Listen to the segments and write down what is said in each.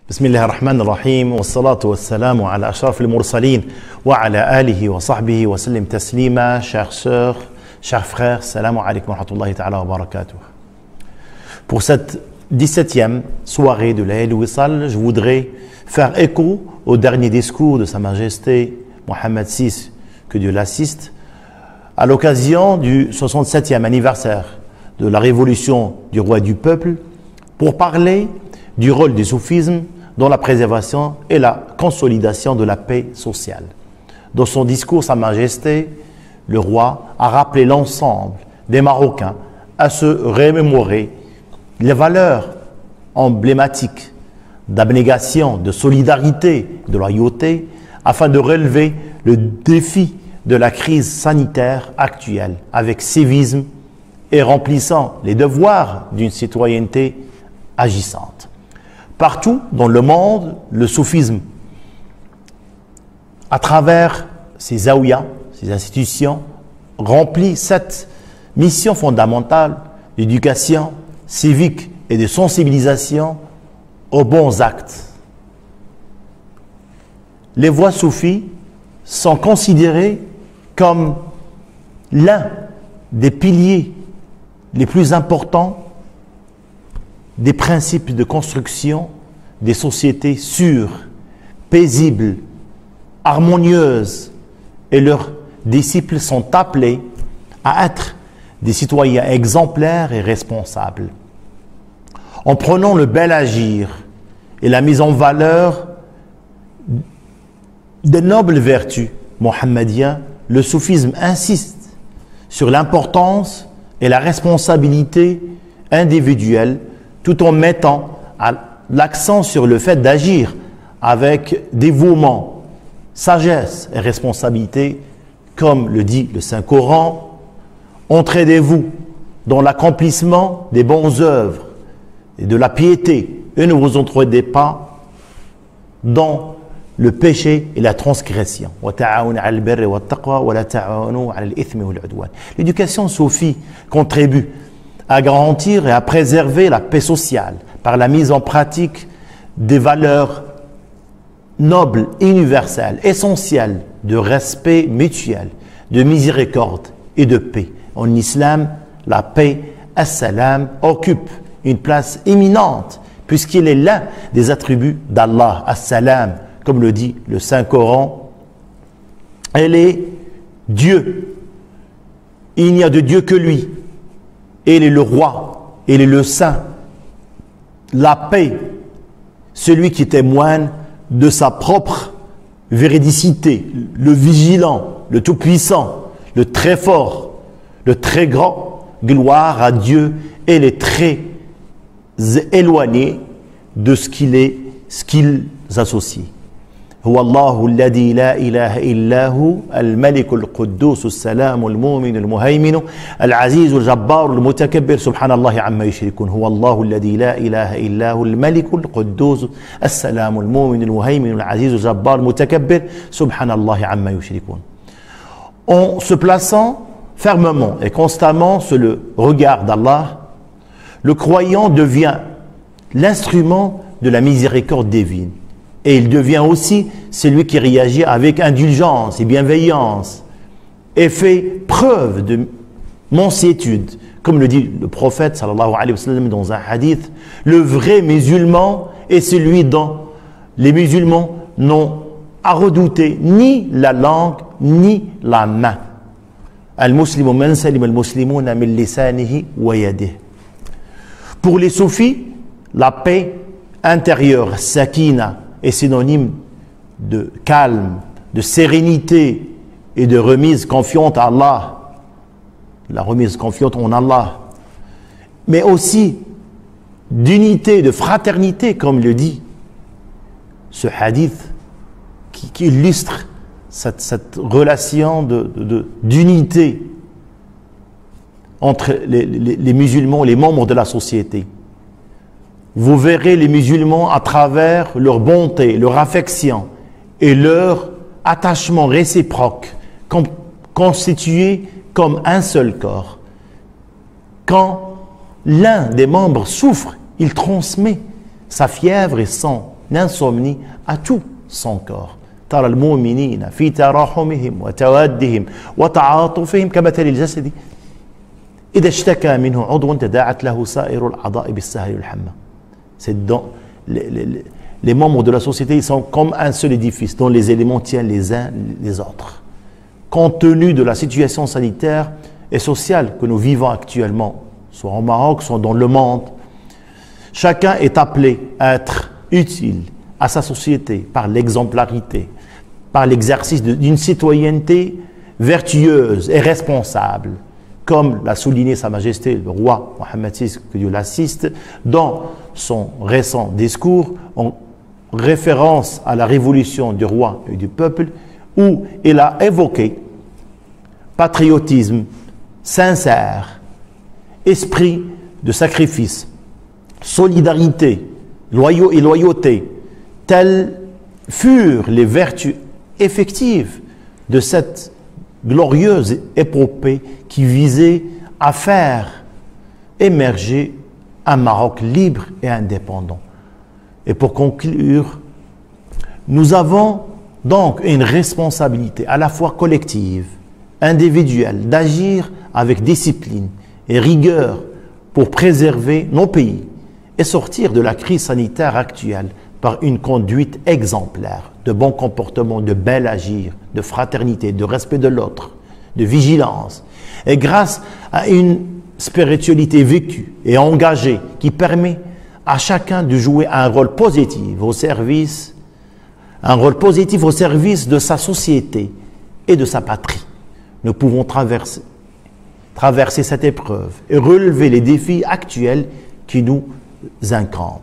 بسم الله الرحمن الرحيم والصلاة والسلام على أشرف المرسلين وعلى آله وصحبه وسلم تسليما. Chers sœurs, chers frères, salam alaikum wa rahmatullahi ta'ala wa barakatuh. Pour cette 17e soirée de l'Aïd Wissal, je voudrais faire écho au dernier discours de Sa Majesté Mohammed VI, que Dieu l'assiste, à l'occasion du 67e anniversaire de la révolution du roi du peuple, pour parler du rôle du soufisme dans la préservation et la consolidation de la paix sociale. Dans son discours, Sa Majesté, le roi, a rappelé l'ensemble des Marocains à se remémorer les valeurs emblématiques d'abnégation, de solidarité, de loyauté, afin de relever le défi de la crise sanitaire actuelle avec civisme et remplissant les devoirs d'une citoyenneté agissante. Partout dans le monde, le soufisme, à travers ses zaouïas, ses institutions, remplit cette mission fondamentale d'éducation civique et de sensibilisation aux bons actes. Les voies soufis sont considérées comme l'un des piliers les plus importants des principes de construction des sociétés sûres, paisibles, harmonieuses, et leurs disciples sont appelés à être des citoyens exemplaires et responsables. En prenant le bel agir et la mise en valeur des nobles vertus mohammediennes, le soufisme insiste sur l'importance et la responsabilité individuelle, tout en mettant l'accent sur le fait d'agir avec dévouement, sagesse et responsabilité, comme le dit le Saint-Coran. Entraidez-vous dans l'accomplissement des bonnes œuvres et de la piété, et ne vous entraidez pas dans le péché et la transgression. L'éducation soufie contribue à garantir et à préserver la paix sociale par la mise en pratique des valeurs nobles, universelles, essentielles de respect mutuel, de miséricorde et de paix. En islam, la paix, as-salam, occupe une place éminente puisqu'il est l'un des attributs d'Allah, as-salam, comme le dit le Saint-Coran. Elle est Dieu. Il n'y a de Dieu que lui. Il est le roi, il est le saint, la paix, celui qui témoigne de sa propre véridicité, le vigilant, le tout-puissant, le très fort, le très grand. Gloire à Dieu, et les très éloignés de ce qu'ils associent. هو الله الذي لا إله إلا هو الملك القدوس السلام المؤمن المهيمن العزيز الجبار المتكبر سبحان الله عما يشركون. هو الله الذي لا إله إلا هو الملك القدوس السلام المؤمن المهيمن العزيز الجبار المتكبر سبحان الله عما يشركون. En se plaçant fermement et constamment sur le regard d'Allah, le croyant devient l'instrument de la miséricorde divine. Et il devient aussi celui qui réagit avec indulgence et bienveillance et fait preuve de mansuétude. Comme le dit le prophète sallallahu alayhi wa sallam dans un hadith, le vrai musulman est celui dont les musulmans n'ont à redouter ni la langue ni la main. Al-Muslimu man salim al-Muslimuna min lisanihi wa yadihi. Pour les soufis, la paix intérieure, sakina, est synonyme de calme, de sérénité et de remise confiante à Allah, la remise confiante en Allah, mais aussi d'unité, de fraternité, comme le dit ce hadith qui illustre cette relation d'unité entre les musulmans, les membres de la société. Vous verrez les musulmans à travers leur bonté, leur affection et leur attachement réciproque, constitués comme un seul corps. Quand l'un des membres souffre, il transmet sa fièvre et son insomnie à tout son corps. ترى المؤمنين في تراحمهم وتوادهم وتعاطفهم كمثل الجسد إذا اشتكى منه عضو تداعت له سائر الأعضاء بالسهر والحمى. C'est dans les membres de la société, ils sont comme un seul édifice dont les éléments tiennent les uns les autres. Compte tenu de la situation sanitaire et sociale que nous vivons actuellement, soit au Maroc, soit dans le monde, chacun est appelé à être utile à sa société par l'exemplarité, par l'exercice d'une citoyenneté vertueuse et responsable, comme l'a souligné Sa Majesté le roi Mohammed VI, que Dieu l'assiste, dans son récent discours en référence à la révolution du roi et du peuple, où il a évoqué patriotisme sincère, esprit de sacrifice, solidarité, loyauté, telles furent les vertus effectives de cette glorieuse épopée qui visait à faire émerger un Maroc libre et indépendant. Et pour conclure, nous avons donc une responsabilité à la fois collective, individuelle, d'agir avec discipline et rigueur pour préserver nos pays et sortir de la crise sanitaire actuelle par une conduite exemplaire, de bon comportement, de bel agir, de fraternité, de respect de l'autre, de vigilance. Et grâce à une spiritualité vécue et engagée qui permet à chacun de jouer un rôle positif au service de sa société et de sa patrie, nous pouvons traverser cette épreuve et relever les défis actuels qui nous incombent.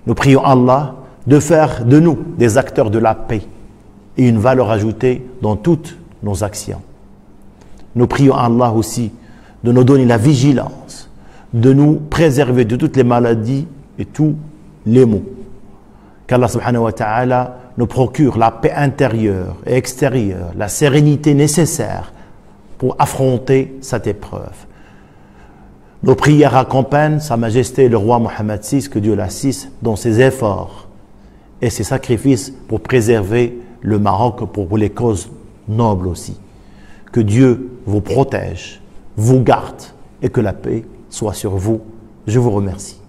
Nous prions Allah de faire de nous des acteurs de la paix et une valeur ajoutée dans toutes nos actions. Nous prions Allah aussi de nous donner la vigilance, de nous préserver de toutes les maladies et tous les maux. Qu'Allah subhanahu wa ta'ala nous procure la paix intérieure et extérieure, la sérénité nécessaire pour affronter cette épreuve. Nos prières accompagnent Sa Majesté le roi Mohammed VI, que Dieu l'assiste, dans ses efforts et ses sacrifices pour préserver le Maroc pour les causes nobles aussi. Que Dieu vous protège, vous garde et que la paix soit sur vous. Je vous remercie.